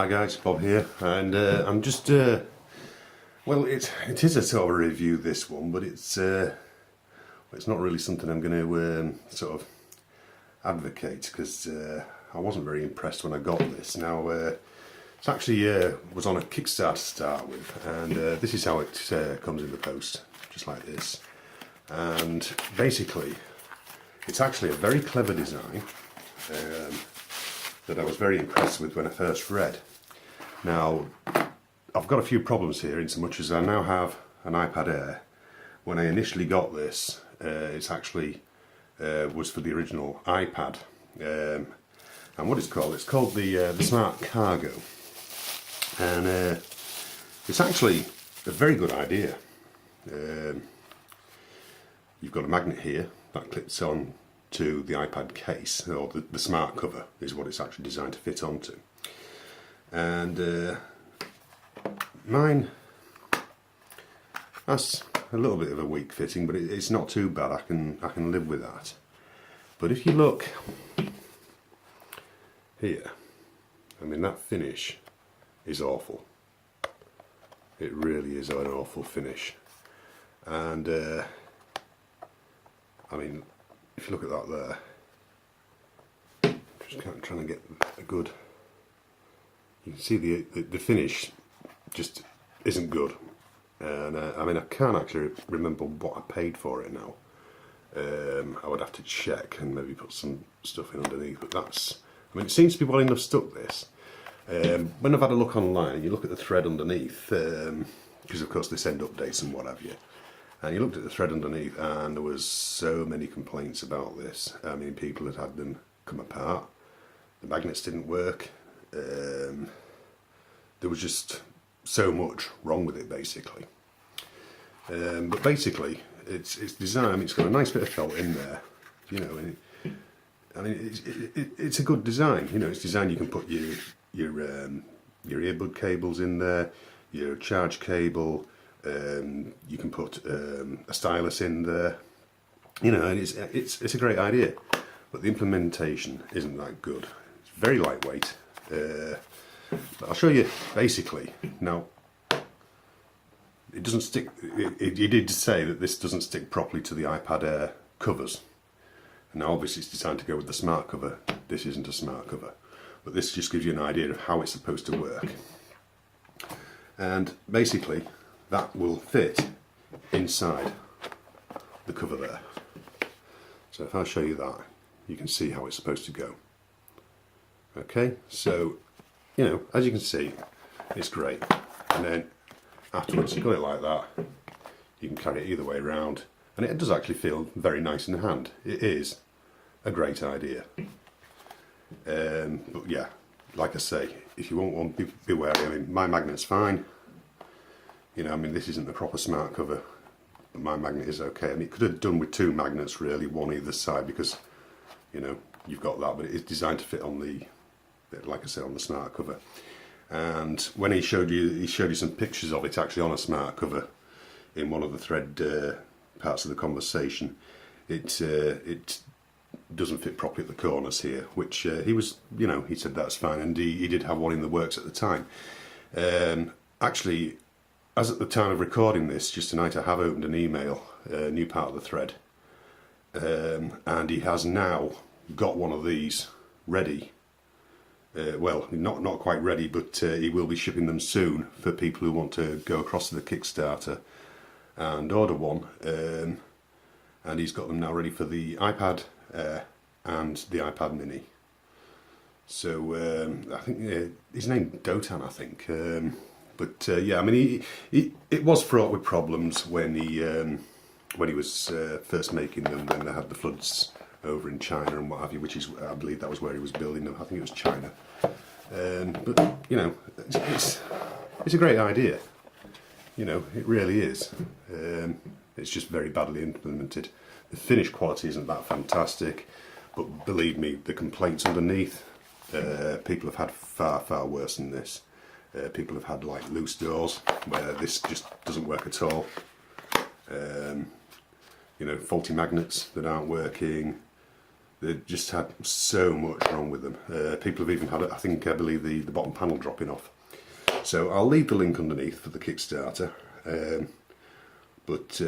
Hi guys, Bob here, and I'm just well, it is a sort of a review, this one, but it's not really something I'm going to sort of advocate, because I wasn't very impressed when I got this. Now it's actually was on a Kickstarter to start with, and this is how it comes in the post, just like this. And basically, it's actually a very clever design. That I was very impressed with when I first read. Now, I've got a few problems here, in so much as I now have an iPad Air. When I initially got this, it's actually was for the original iPad, and what it's called the Smart Cargo, and it's actually a very good idea. You've got a magnet here that clips on to the iPad case, or the smart cover is what it's actually designed to fit onto. And mine, that's a little bit of a weak fitting, but it's not too bad. I can live with that. But if you look here, I mean, that finish is awful. It really is an awful finish. And I mean, if you look at that there, just kind of trying to get a good, you can see the finish just isn't good. And I mean, I can't actually remember what I paid for it now. I would have to check and maybe put some stuff in underneath, but that's, I mean, it seems to be well enough stuck, this. When I've had a look online and you look at the thread underneath, because of course they send updates and what have you, and you looked at the thread underneath, and there was so many complaints about this. I mean, people had them come apart, the magnets didn't work, there was just so much wrong with it, basically. But basically, it's designed, I mean, it's got a nice bit of felt in there, you know, and I mean, it's a good design, you know. It's designed, you can put your earbud cables in there, your charge cable, you can put a stylus in there, you know, and it's a great idea, but the implementation isn't that good. It's very lightweight. But I'll show you basically. Now, it doesn't stick. You did say that this doesn't stick properly to the iPad Air covers. Now, obviously, it's designed to go with the smart cover. This isn't a smart cover, but this just gives you an idea of how it's supposed to work. And basically, that will fit inside the cover there. So if I show you that, you can see how it's supposed to go. Okay, so, you know, as you can see, it's great. And then afterwards, you've got it like that. You can carry it either way around, and it does actually feel very nice in the hand. It is a great idea. But yeah, like I say, if you want one, be wary. I mean, my magnet's fine. You know, I mean, this isn't the proper smart cover, but my magnet is okay. I mean, it could have done with two magnets, really, one either side, because, you know, you've got that, but it is designed to fit on the, like I said, on the smart cover. And when he showed you some pictures of it actually on a smart cover in one of the thread parts of the conversation. It doesn't fit properly at the corners here, which he was, you know, he said that's fine, and he did have one in the works at the time. Actually, as at the time of recording this, just tonight, I have opened an email, a new part of the thread, and he has now got one of these ready. Well, not quite ready, but he will be shipping them soon for people who want to go across to the Kickstarter and order one. And he's got them now ready for the iPad Air and the iPad Mini. So I think his name Dotan, I think. But yeah, I mean, it was fraught with problems when he was first making them, when they had the floods over in China and what have you, which is, I believe that was where he was building them. I think it was China. But you know, it's a great idea. You know, it really is. It's just very badly implemented. The finish quality isn't that fantastic, but believe me, the complaints underneath, people have had far worse than this. People have had like loose doors where this just doesn't work at all. You know, faulty magnets that aren't working. They've just had so much wrong with them. People have even had, I believe the bottom panel dropping off. So I'll leave the link underneath for the Kickstarter. But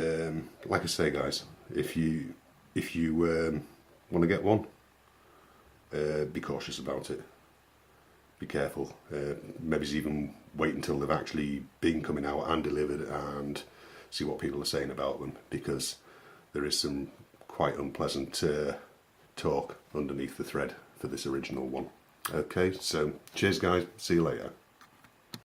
like I say, guys, if you want to get one, be cautious about it. Be careful. Maybe even wait until they've actually been coming out and delivered and see what people are saying about them, because there is some quite unpleasant talk underneath the thread for this original one. Okay, so cheers guys, see you later.